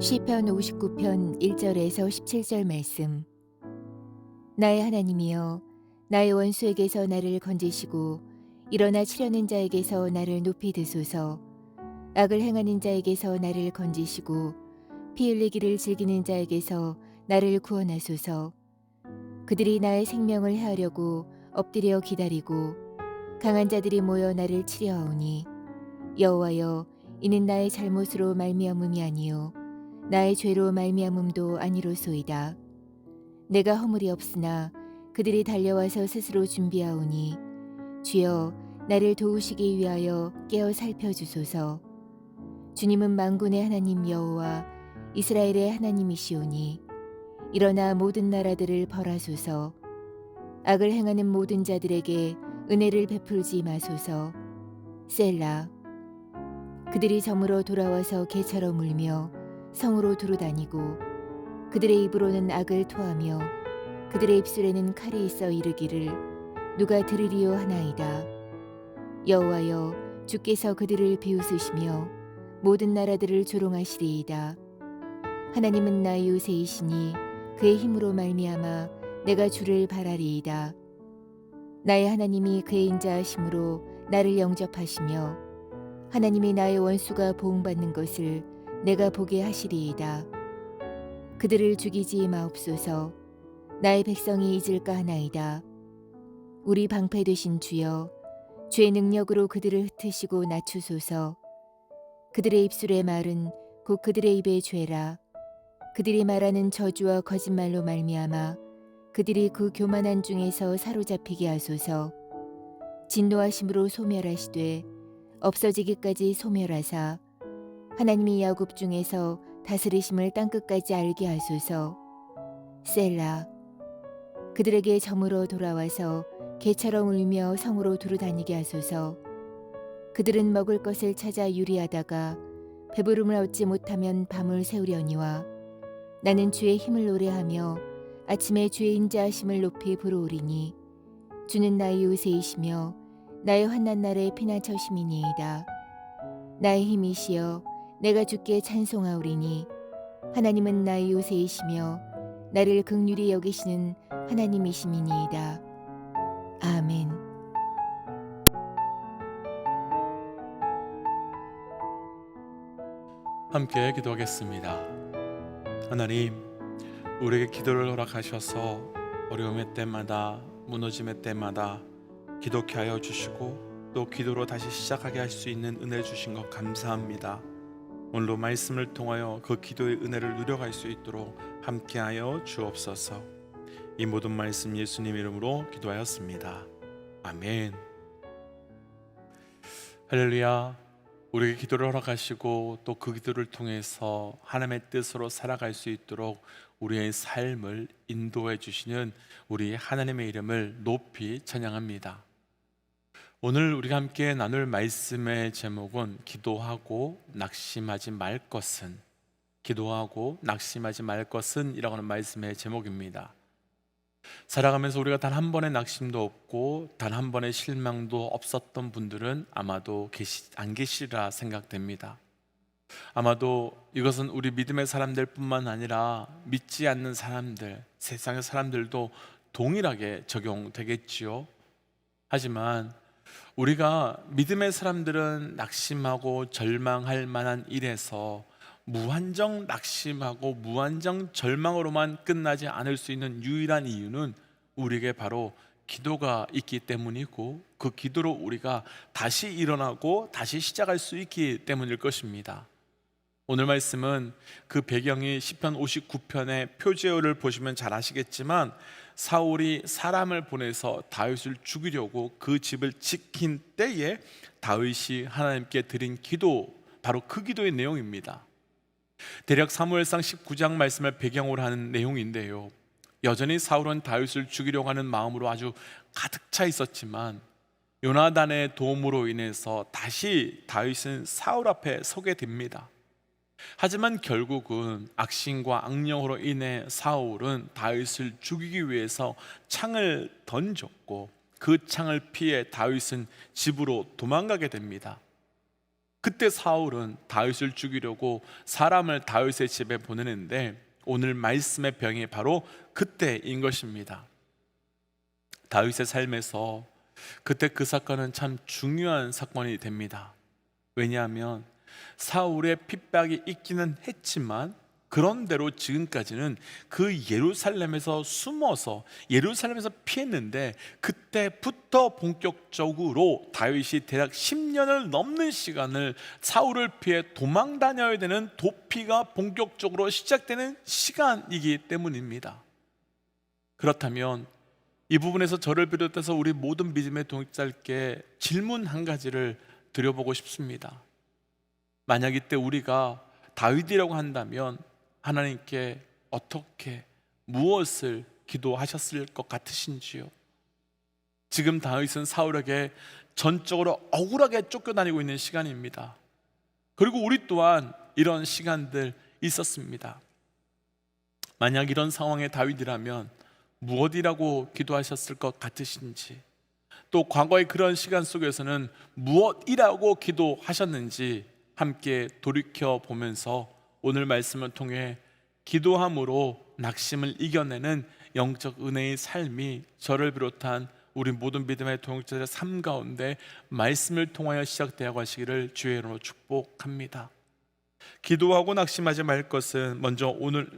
시편 59편 1절에서 17절 말씀. 나의 하나님이여, 나의 원수에게서 나를 건지시고 일어나 치려는 자에게서 나를 높이 드소서. 악을 행하는 자에게서 나를 건지시고 피 흘리기를 즐기는 자에게서 나를 구원하소서. 그들이 나의 생명을 해하려고 엎드려 기다리고 강한 자들이 모여 나를 치려하오니, 여호와여, 이는 나의 잘못으로 말미암음이 아니요 나의 죄로 말미암음도 아니로소이다. 내가 허물이 없으나 그들이 달려와서 스스로 준비하오니, 주여, 나를 도우시기 위하여 깨어 살펴주소서. 주님은 만군의 하나님 여호와 이스라엘의 하나님이시오니, 일어나 모든 나라들을 벌하소서. 악을 행하는 모든 자들에게 은혜를 베풀지 마소서. 셀라. 그들이 저물어 돌아와서 개처럼 울며 성으로 두루 다니고 그들의 입으로는 악을 토하며 그들의 입술에는 칼이 있어 이르기를 누가 들으리요 하나이다. 여호와여, 주께서 그들을 비웃으시며 모든 나라들을 조롱하시리이다. 하나님은 나의 요새이시니 그의 힘으로 말미암아 내가 주를 바라리이다. 나의 하나님이 그의 인자하심으로 나를 영접하시며 하나님이 나의 원수가 보응받는 것을 내가 보게 하시리이다. 그들을 죽이지 마옵소서. 나의 백성이 잊을까 하나이다. 우리 방패 되신 주여, 주의 능력으로 그들을 흩으시고 낮추소서. 그들의 입술의 말은 곧 그들의 입의 죄라. 그들이 말하는 저주와 거짓말로 말미암아 그들이 그 교만한 중에서 사로잡히게 하소서. 진노하심으로 소멸하시되 없어지기까지 소멸하사 하나님이 야곱 중에서 다스리심을 땅끝까지 알게 하소서. 셀라. 그들에게 저물어 돌아와서 개처럼 울며 성으로 두루 다니게 하소서. 그들은 먹을 것을 찾아 유리하다가 배부름을 얻지 못하면 밤을 새우려니와, 나는 주의 힘을 노래하며 아침에 주의 인자하심을 높이 부르오리니, 주는 나의 요새이시며 나의 환난 날의 피난처심이니이다. 나의 힘이시여, 내가 주께 찬송하오리니, 하나님은 나의 요새이시며 나를 긍휼히 여기시는 하나님이심이니이다. 아멘. 함께 기도하겠습니다. 하나님, 우리에게 기도를 허락하셔서 어려움의 때마다, 무너짐의 때마다 기도케 하여 주시고 또 기도로 다시 시작하게 할 수 있는 은혜 주신 것 감사합니다. 오늘도 말씀을 통하여 그 기도의 은혜를 누려갈 수 있도록 함께하여 주옵소서. 이 모든 말씀 예수님 이름으로 기도하였습니다. 아멘. 할렐루야. 우리에게 기도를 허락하시고 또 그 기도를 통해서 하나님의 뜻으로 살아갈 수 있도록 우리의 삶을 인도해 주시는 우리 하나님의 이름을 높이 찬양합니다. 오늘 우리가 함께 나눌 말씀의 제목은 기도하고 낙심하지 말 것은, 기도하고 낙심하지 말 것은 이라고 하는 말씀의 제목입니다. 살아가면서 우리가 단 한 번의 낙심도 없고 단 한 번의 실망도 없었던 분들은 아마도 안 계시리라 생각됩니다. 아마도 이것은 우리 믿음의 사람들 뿐만 아니라 믿지 않는 사람들, 세상의 사람들도 동일하게 적용되겠지요. 하지만 우리가 믿음의 사람들은 낙심하고 절망할 만한 일에서 무한정 낙심하고 무한정 절망으로만 끝나지 않을 수 있는 유일한 이유는 우리에게 바로 기도가 있기 때문이고, 그 기도로 우리가 다시 일어나고 다시 시작할 수 있기 때문일 것입니다. 오늘 말씀은 그 배경이 시편 59편의 표제어를 보시면 잘 아시겠지만, 사울이 사람을 보내서 다윗을 죽이려고 그 집을 지킨 때에 다윗이 하나님께 드린 기도, 바로 그 기도의 내용입니다. 대략 사무엘상 19장 말씀을 배경으로 하는 내용인데요, 여전히 사울은 다윗을 죽이려고 하는 마음으로 아주 가득 차 있었지만 요나단의 도움으로 인해서 다시 다윗은 사울 앞에 서게 됩니다. 하지만 결국은 악신과 악령으로 인해 사울은 다윗을 죽이기 위해서 창을 던졌고 그 창을 피해 다윗은 집으로 도망가게 됩니다. 그때 사울은 다윗을 죽이려고 사람을 다윗의 집에 보내는데 오늘 말씀의 병이 바로 그때인 것입니다. 다윗의 삶에서 그때 그 사건은 참 중요한 사건이 됩니다. 왜냐하면 사울의 핍박이 있기는 했지만 그런대로 지금까지는 그 예루살렘에서 숨어서 예루살렘에서 피했는데 그때부터 본격적으로 다윗이 대략 10년을 넘는 시간을 사울을 피해 도망 다녀야 되는 도피가 본격적으로 시작되는 시간이기 때문입니다. 그렇다면 이 부분에서 저를 비롯해서 우리 모든 믿음의 동역자께 질문 한 가지를 드려보고 싶습니다. 만약 이때 우리가 다윗이라고 한다면 하나님께 어떻게 무엇을 기도하셨을 것 같으신지요? 지금 다윗은 사울에게 전적으로 억울하게 쫓겨다니고 있는 시간입니다. 그리고 우리 또한 이런 시간들 있었습니다. 만약 이런 상황의 다윗이라면 무엇이라고 기도하셨을 것 같으신지, 또 과거의 그런 시간 속에서는 무엇이라고 기도하셨는지 함께 돌이켜 보면서 오늘 말씀을 통해 기도함으로 낙심을 이겨내는 영적 은혜의 삶이 저를 비롯한 우리 모든 믿음의 동역자들의 삶 가운데 말씀을 통하여 시작되어 가시기를 주의 이름으로 축복합니다. 기도하고 낙심하지 말 것은 먼저 오늘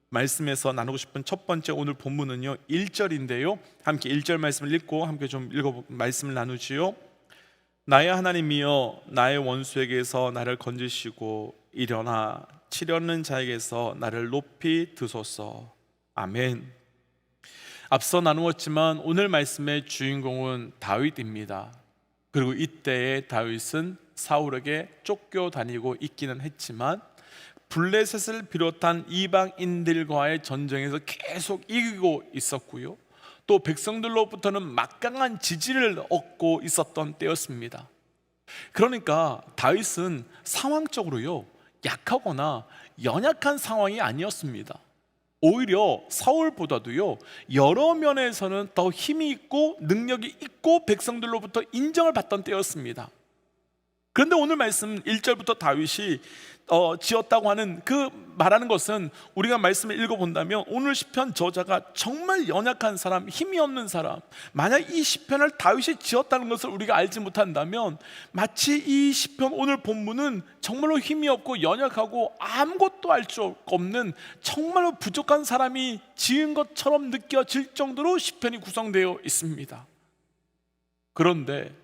말씀에서 나누고 싶은 첫 번째 오늘 본문은요 1절인데요 함께 1절 말씀을 읽고 함께 좀 말씀을 나누지요. 나의 하나님이여 나의 원수에게서 나를 건지시고 일어나 치려는 자에게서 나를 높이 드소서. 아멘. 앞서 나누었지만 오늘 말씀의 주인공은 다윗입니다. 그리고 이때의 다윗은 사울에게 쫓겨다니고 있기는 했지만 블레셋을 비롯한 이방인들과의 전쟁에서 계속 이기고 있었고요, 또 백성들로부터는 막강한 지지를 얻고 있었던 때였습니다. 그러니까 다윗은 상황적으로요 약하거나 연약한 상황이 아니었습니다. 오히려 사울보다도요 여러 면에서는 더 힘이 있고 능력이 있고 백성들로부터 인정을 받던 때였습니다. 그런데 오늘 말씀 1절부터 다윗이 지었다고 하는 그 말하는 것은 우리가 말씀을 읽어본다면 오늘 시편 저자가 정말 연약한 사람, 힘이 없는 사람, 만약 이 시편을 다윗이 지었다는 것을 우리가 알지 못한다면 마치 이 시편 오늘 본문은 정말로 힘이 없고 연약하고 아무것도 알 수 없는 정말로 부족한 사람이 지은 것처럼 느껴질 정도로 시편이 구성되어 있습니다. 그런데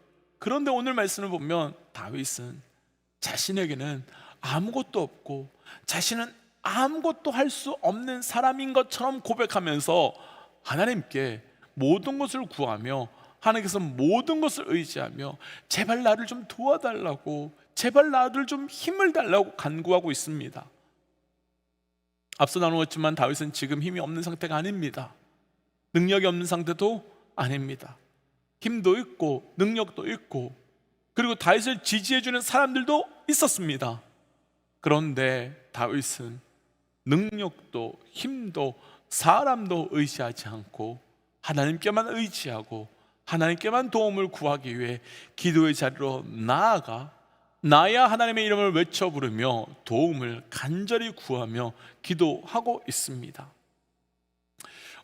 오늘 말씀을 보면 다윗은 자신에게는 아무것도 없고 자신은 아무것도 할 수 없는 사람인 것처럼 고백하면서 하나님께 모든 것을 구하며 하나님께서 모든 것을 의지하며 제발 나를 좀 도와달라고, 제발 나를 좀 힘을 달라고 간구하고 있습니다. 앞서 나누었지만 다윗은 지금 힘이 없는 상태가 아닙니다. 능력이 없는 상태도 아닙니다. 힘도 있고 능력도 있고 그리고 다윗을 지지해주는 사람들도 있었습니다. 그런데 다윗은 능력도 힘도 사람도 의지하지 않고 하나님께만 의지하고 하나님께만 도움을 구하기 위해 기도의 자리로 나아가 나야 하나님의 이름을 외쳐 부르며 도움을 간절히 구하며 기도하고 있습니다.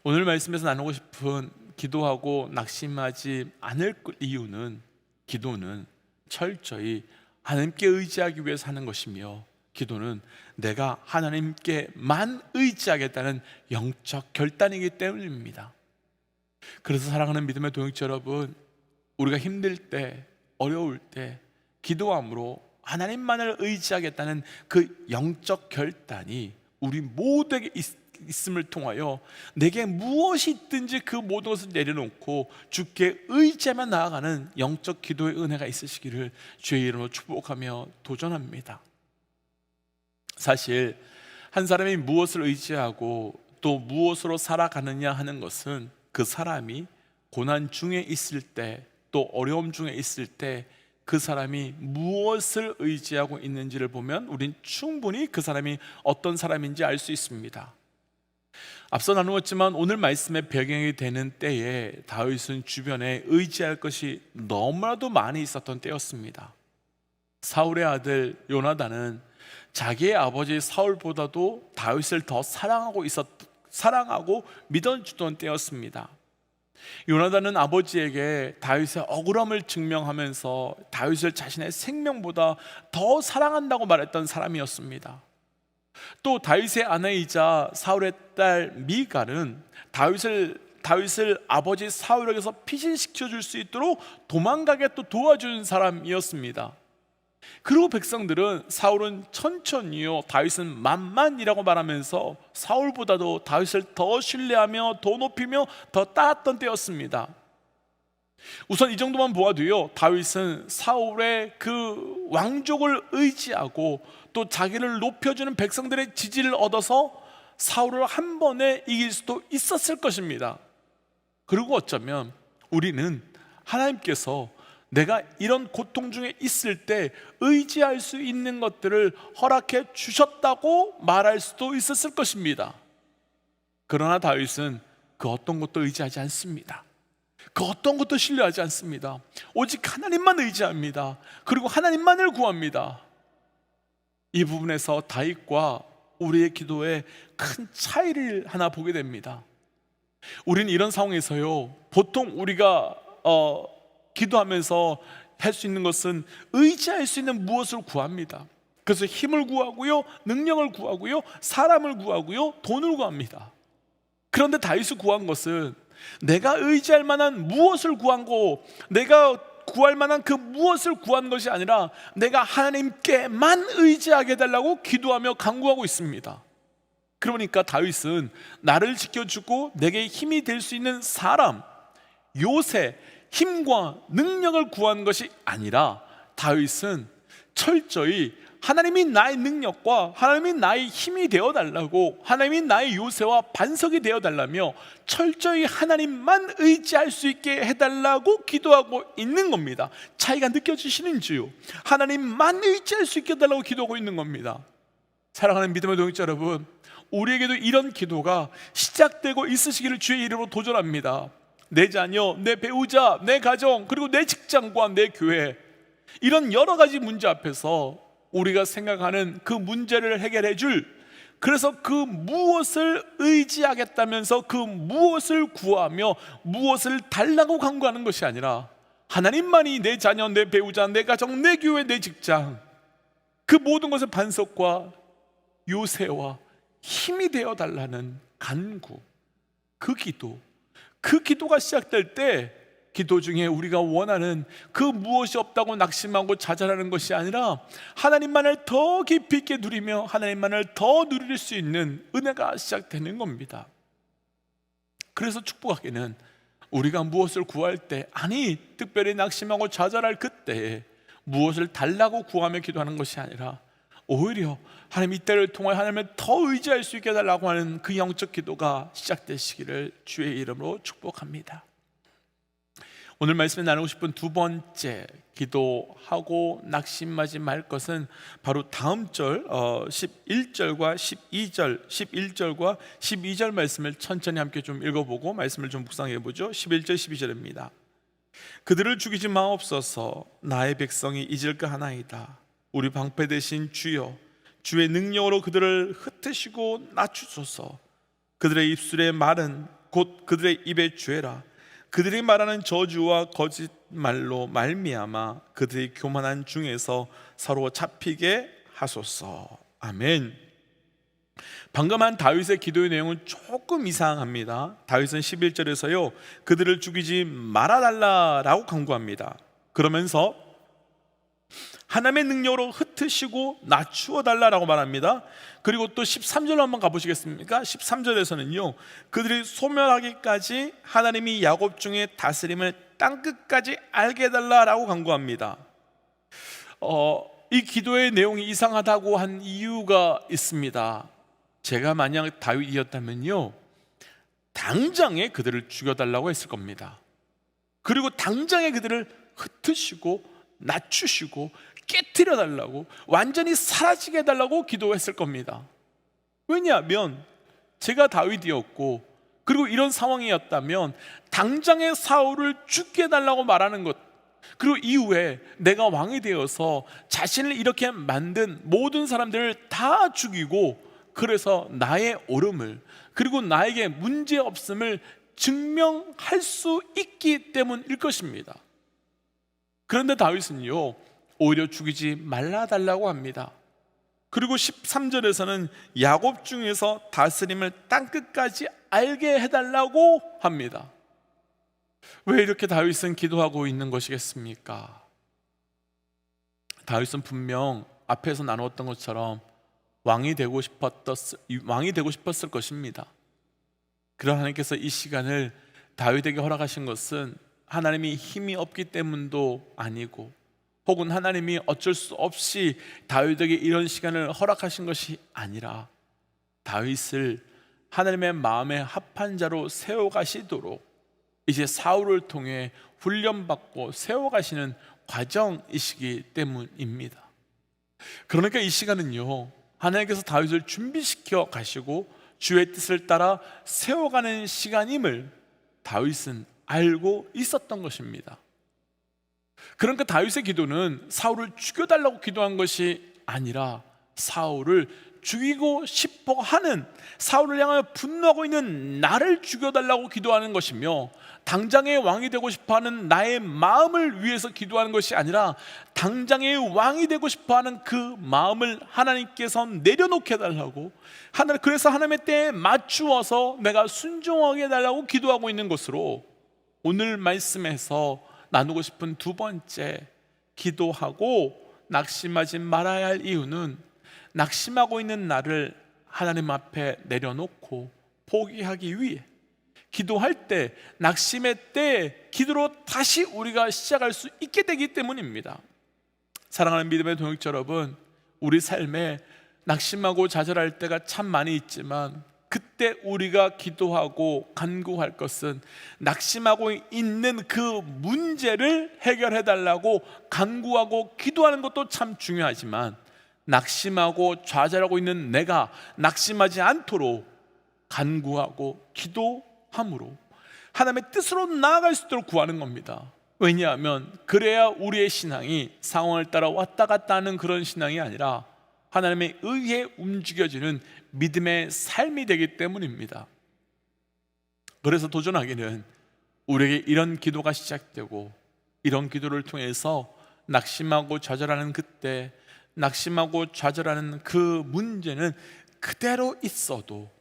오늘 말씀에서 나누고 싶은 기도하고 낙심하지 않을 이유는, 기도는 철저히 하나님께 의지하기 위해서 하는 것이며 기도는 내가 하나님께만 의지하겠다는 영적 결단이기 때문입니다. 그래서 사랑하는 믿음의 동역자 여러분, 우리가 힘들 때, 어려울 때 기도함으로 하나님만을 의지하겠다는 그 영적 결단이 우리 모두에게 있음을 통하여 내게 무엇이 있든지 그 모든 것을 내려놓고 주께 의지하며 나아가는 영적 기도의 은혜가 있으시기를 주의 이름으로 축복하며 도전합니다. 사실 한 사람이 무엇을 의지하고 또 무엇으로 살아가느냐 하는 것은 그 사람이 고난 중에 있을 때, 또 어려움 중에 있을 때 그 사람이 무엇을 의지하고 있는지를 보면 우린 충분히 그 사람이 어떤 사람인지 알 수 있습니다. 앞서 나누었지만 오늘 말씀의 배경이 되는 때에 다윗은 주변에 의지할 것이 너무나도 많이 있었던 때였습니다. 사울의 아들 요나단은 자기의 아버지 사울보다도 다윗을 더 사랑하고 믿어주던 때였습니다. 요나단은 아버지에게 다윗의 억울함을 증명하면서 다윗을 자신의 생명보다 더 사랑한다고 말했던 사람이었습니다. 또 다윗의 아내이자 사울의 딸 미갈은 다윗을 아버지 사울에게서 피신시켜 줄 수 있도록 도망가게 또 도와준 사람이었습니다. 그리고 백성들은 사울은 천천히요, 다윗은 만만이라고 말하면서 사울보다도 다윗을 더 신뢰하며 더 높이며 더 따랐던 때였습니다. 우선 이 정도만 보아도요, 다윗은 사울의 그 왕족을 의지하고 또 자기를 높여주는 백성들의 지지를 얻어서 사울을 한 번에 이길 수도 있었을 것입니다. 그리고 어쩌면 우리는 하나님께서 내가 이런 고통 중에 있을 때 의지할 수 있는 것들을 허락해 주셨다고 말할 수도 있었을 것입니다. 그러나 다윗은 그 어떤 것도 의지하지 않습니다. 그 어떤 것도 신뢰하지 않습니다. 오직 하나님만 의지합니다. 그리고 하나님만을 구합니다. 이 부분에서 다윗과 우리의 기도에 큰 차이를 하나 보게 됩니다. 우리는 이런 상황에서요, 보통 우리가 기도하면서 할 수 있는 것은 의지할 수 있는 무엇을 구합니다. 그래서 힘을 구하고요, 능력을 구하고요, 사람을 구하고요, 돈을 구합니다. 그런데 다윗이 구한 것은 내가 의지할 만한 무엇을 구한 거, 내가 구할 만한 그 무엇을 구한 것이 아니라 내가 하나님께만 의지하게 해달라고 기도하며 간구하고 있습니다. 그러니까 다윗은 나를 지켜주고 내게 힘이 될 수 있는 사람, 요새 힘과 능력을 구한 것이 아니라 다윗은 철저히 하나님이 나의 능력과 하나님이 나의 힘이 되어달라고, 하나님이 나의 요새와 반석이 되어달라며 철저히 하나님만 의지할 수 있게 해달라고 기도하고 있는 겁니다. 차이가 느껴지시는지요? 하나님만 의지할 수 있게 해달라고 기도하고 있는 겁니다. 사랑하는 믿음의 동역자 여러분, 우리에게도 이런 기도가 시작되고 있으시기를 주의 이름으로 도전합니다. 내 자녀, 내 배우자, 내 가정, 그리고 내 직장과 내 교회, 이런 여러 가지 문제 앞에서 우리가 생각하는 그 문제를 해결해 줄, 그래서 그 무엇을 의지하겠다면서 그 무엇을 구하며 무엇을 달라고 간구하는 것이 아니라 하나님만이 내 자녀, 내 배우자, 내 가정, 내 교회, 내 직장, 그 모든 것의 반석과 요새와 힘이 되어 달라는 간구, 그 기도가 시작될 때 기도 중에 우리가 원하는 그 무엇이 없다고 낙심하고 좌절하는 것이 아니라 하나님만을 더 깊이 있게 누리며 하나님만을 더 누릴 수 있는 은혜가 시작되는 겁니다. 그래서 축복하기는 우리가 무엇을 구할 때, 아니 특별히 낙심하고 좌절할 그때에 무엇을 달라고 구하며 기도하는 것이 아니라 오히려 하나님 이때를 통해 하나님을 더 의지할 수 있게 해달라고 하는 그 영적 기도가 시작되시기를 주의 이름으로 축복합니다. 오늘 말씀에 나누고 싶은 두 번째 기도하고 낙심하지 말 것은 바로 다음 절 11절과 12절 말씀을 천천히 함께 좀 읽어보고 말씀을 좀 묵상해 보죠. 11절 12절입니다. 그들을 죽이지 마옵소서. 나의 백성이 잊을까 하나이다. 우리 방패 되신 주여, 주의 능력으로 그들을 흩으시고 낮추소서. 그들의 입술의 말은 곧 그들의 입의 죄라. 그들이 말하는 저주와 거짓말로 말미암아 그들이 교만한 중에서 서로 잡히게 하소서. 아멘. 방금 한 다윗의 기도의 내용은 조금 이상합니다. 다윗은 11절에서요, 그들을 죽이지 말아달라라고 간구합니다. 그러면서 하나님의 능력으로 흩으시고 낮추어 달라라고 말합니다. 그리고 또 13절로 한번 가보시겠습니까? 13절에서는요, 그들이 소멸하기까지 하나님이 야곱 중에 다스림을 땅끝까지 알게 해달라라고 간구합니다. 이 기도의 내용이 이상하다고 한 이유가 있습니다. 제가 만약 다윗이었다면요, 당장에 그들을 죽여달라고 했을 겁니다. 그리고 당장에 그들을 흩으시고 낮추시고 깨트려 달라고, 완전히 사라지게 해달라고 기도했을 겁니다. 왜냐하면 제가 다윗이었고, 그리고 이런 상황이었다면 당장에 사울을 죽게 해달라고 말하는 것, 그리고 이후에 내가 왕이 되어서 자신을 이렇게 만든 모든 사람들을 다 죽이고, 그래서 나의 옳음을, 그리고 나에게 문제 없음을 증명할 수 있기 때문일 것입니다. 그런데 다윗은요, 오히려 죽이지 말라 달라고 합니다. 그리고 13절에서는 야곱 중에서 다스림을 땅끝까지 알게 해달라고 합니다. 왜 이렇게 다윗은 기도하고 있는 것이겠습니까? 다윗은 분명 앞에서 나누었던 것처럼 왕이 되고 싶었을 것입니다. 그러나 하나님께서 이 시간을 다윗에게 허락하신 것은 하나님이 힘이 없기 때문도 아니고, 혹은 하나님이 어쩔 수 없이 다윗에게 이런 시간을 허락하신 것이 아니라, 다윗을 하나님의 마음에 합한 자로 세워가시도록 이제 사울을 통해 훈련받고 세워가시는 과정이시기 때문입니다. 그러니까 이 시간은요, 하나님께서 다윗을 준비시켜 가시고 주의 뜻을 따라 세워가는 시간임을 다윗은 알고 있었던 것입니다. 그러니까 다윗의 기도는 사울을 죽여달라고 기도한 것이 아니라 사울을 죽이고 싶어 하는, 사울을 향하여 분노하고 있는 나를 죽여달라고 기도하는 것이며, 당장의 왕이 되고 싶어하는 나의 마음을 위해서 기도하는 것이 아니라 당장의 왕이 되고 싶어하는 그 마음을 하나님께서 내려놓게 해달라고, 그래서 하나님의 때에 맞추어서 내가 순종하게 해달라고 기도하고 있는 것으로, 오늘 말씀에서 나누고 싶은 두 번째, 기도하고 낙심하지 말아야 할 이유는, 낙심하고 있는 나를 하나님 앞에 내려놓고 포기하기 위해, 기도할 때, 낙심의 때 기도로 다시 우리가 시작할 수 있게 되기 때문입니다. 사랑하는 믿음의 동역자 여러분, 우리 삶에 낙심하고 좌절할 때가 참 많이 있지만, 그때 우리가 기도하고 간구할 것은 낙심하고 있는 그 문제를 해결해 달라고 간구하고 기도하는 것도 참 중요하지만, 낙심하고 좌절하고 있는 내가 낙심하지 않도록 간구하고 기도함으로 하나님의 뜻으로 나아갈 수 있도록 구하는 겁니다. 왜냐하면 그래야 우리의 신앙이 상황을 따라 왔다 갔다 하는 그런 신앙이 아니라 하나님에 의해 움직여지는 믿음의 삶이 되기 때문입니다. 그래서 도전하기는 우리에게 이런 기도가 시작되고, 이런 기도를 통해서 낙심하고 좌절하는 그때, 낙심하고 좌절하는 그 문제는 그대로 있어도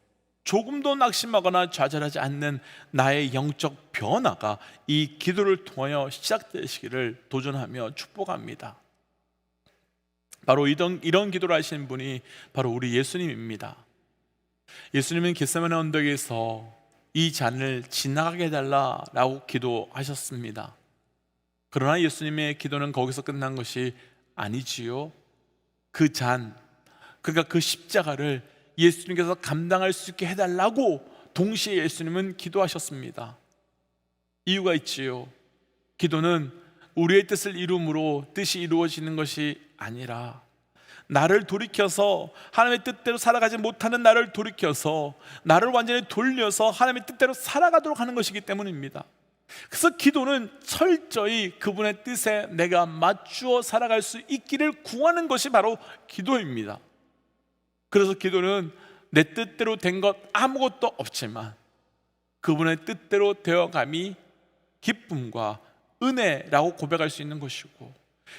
조금도 낙심하거나 좌절하지 않는 나의 영적 변화가 이 기도를 통하여 시작되시기를 도전하며 축복합니다. 바로 이런 기도를 하시는 분이 바로 우리 예수님입니다. 예수님은 겟세마네 언덕에서 이 잔을 지나가게 해달라라고 기도하셨습니다. 그러나 예수님의 기도는 거기서 끝난 것이 아니지요. 그 잔, 그러니까 그 십자가를 예수님께서 감당할 수 있게 해달라고 동시에 예수님은 기도하셨습니다. 이유가 있지요. 기도는 우리의 뜻을 이룸으로 뜻이 이루어지는 것이 아니라, 나를 돌이켜서 하나님의 뜻대로 살아가지 못하는 나를 돌이켜서 나를 완전히 돌려서 하나님의 뜻대로 살아가도록 하는 것이기 때문입니다. 그래서 기도는 철저히 그분의 뜻에 내가 맞추어 살아갈 수 있기를 구하는 것이 바로 기도입니다. 그래서 기도는 내 뜻대로 된 것 아무것도 없지만 그분의 뜻대로 되어감이 기쁨과 은혜라고 고백할 수 있는 것이고,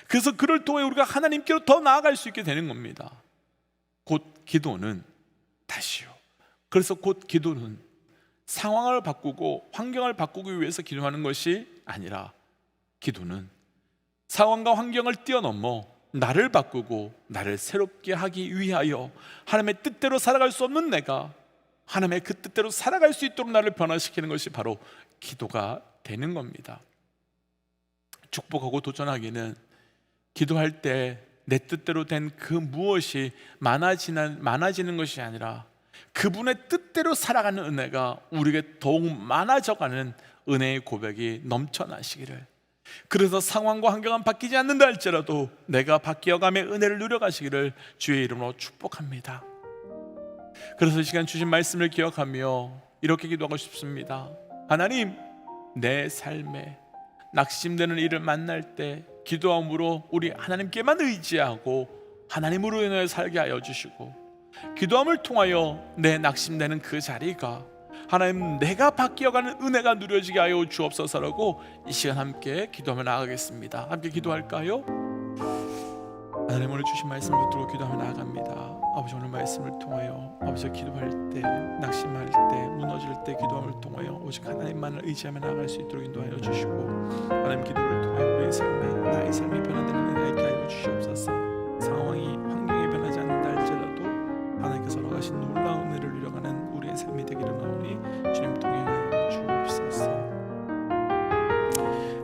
그래서 그를 통해 우리가 하나님께로 더 나아갈 수 있게 되는 겁니다. 곧 기도는 다시요. 그래서 곧 기도는 상황을 바꾸고 환경을 바꾸기 위해서 기도하는 것이 아니라, 기도는 상황과 환경을 뛰어넘어 나를 바꾸고 나를 새롭게 하기 위하여 하나님의 뜻대로 살아갈 수 없는 내가 하나님의 그 뜻대로 살아갈 수 있도록 나를 변화시키는 것이 바로 기도가 되는 겁니다. 축복하고 도전하기는 기도할 때 내 뜻대로 된 그 무엇이 많아지는 것이 아니라 그분의 뜻대로 살아가는 은혜가 우리에게 더욱 많아져가는 은혜의 고백이 넘쳐나시기를, 그래서 상황과 환경은 바뀌지 않는다 할지라도 내가 바뀌어감의 은혜를 누려가시기를 주의 이름으로 축복합니다. 그래서 이 시간 주신 말씀을 기억하며 이렇게 기도하고 싶습니다. 하나님, 내 삶에 낙심되는 일을 만날 때 기도함으로 우리 하나님께만 의지하고 하나님으로 인하여 살게 하여 주시고, 기도함을 통하여 내 낙심되는 그 자리가 하나님 내가 바뀌어가는 은혜가 누려지게 하여 주옵소서라고 이 시간 함께 기도하며 나아가겠습니다. 함께 기도할까요? 하나님 오늘 주신 말씀을 붙들고 기도하며 나아갑니다. 아버지, 오늘 말씀을 통하여 아버지가 기도할 때, 낙심할 때, 무너질 때 기도함을 통하여 오직 하나님만을 의지하며 나아갈 수 있도록 인도하여 주시고, 하나님 기도를 통하여 우리의 삶에, 나의 삶이 변화되는 은혜가 있게 하여 주시옵소서. 상황이, 환경이 변하지 않는다 할지라도 하나님께서 허락하신 놀라운 은혜를 누려가는 우리의 삶이 되기를 원하오니 주님 동행하여 주옵소서.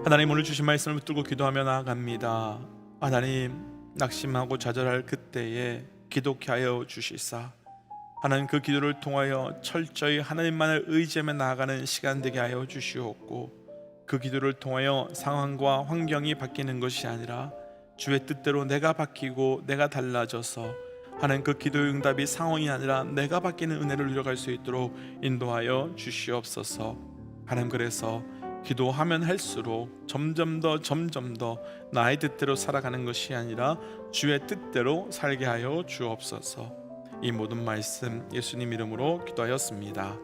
하나님 오늘 주신 말씀을 붙들고 기도하며 나아갑니다. 하나님, 낙심하고 좌절할 그때에 기도케 하여 주시사 하나님 그 기도를 통하여 철저히 하나님만을 의지하며 나아가는 시간 되게 하여 주시옵고, 그 기도를 통하여 상황과 환경이 바뀌는 것이 아니라 주의 뜻대로 내가 바뀌고 내가 달라져서 하나님 그 기도의 응답이 상황이 아니라 내가 바뀌는 은혜를 누려갈 수 있도록 인도하여 주시옵소서. 하나님, 그래서 기도하면 할수록 점점 더 나의 뜻대로 살아가는 것이 아니라 주의 뜻대로 살게 하여 주옵소서. 이 모든 말씀 예수님 이름으로 기도하였습니다.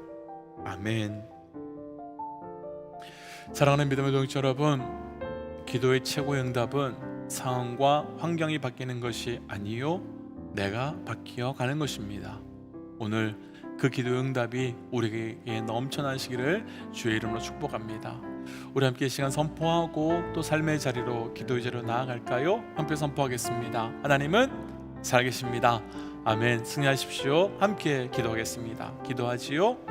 아멘. 사랑하는 믿음의 동역자 여러분, 기도의 최고의 응답은 상황과 환경이 바뀌는 것이 아니요 내가 바뀌어 가는 것입니다. 오늘 그 기도의 응답이 우리에게 넘쳐나시기를 주의 이름으로 축복합니다. 우리 함께 이 시간 선포하고 또 삶의 자리로, 기도의 자리로 나아갈까요? 함께 선포하겠습니다. 하나님은 살아계십니다. 아멘. 승리하십시오. 함께 기도하겠습니다. 기도하지요.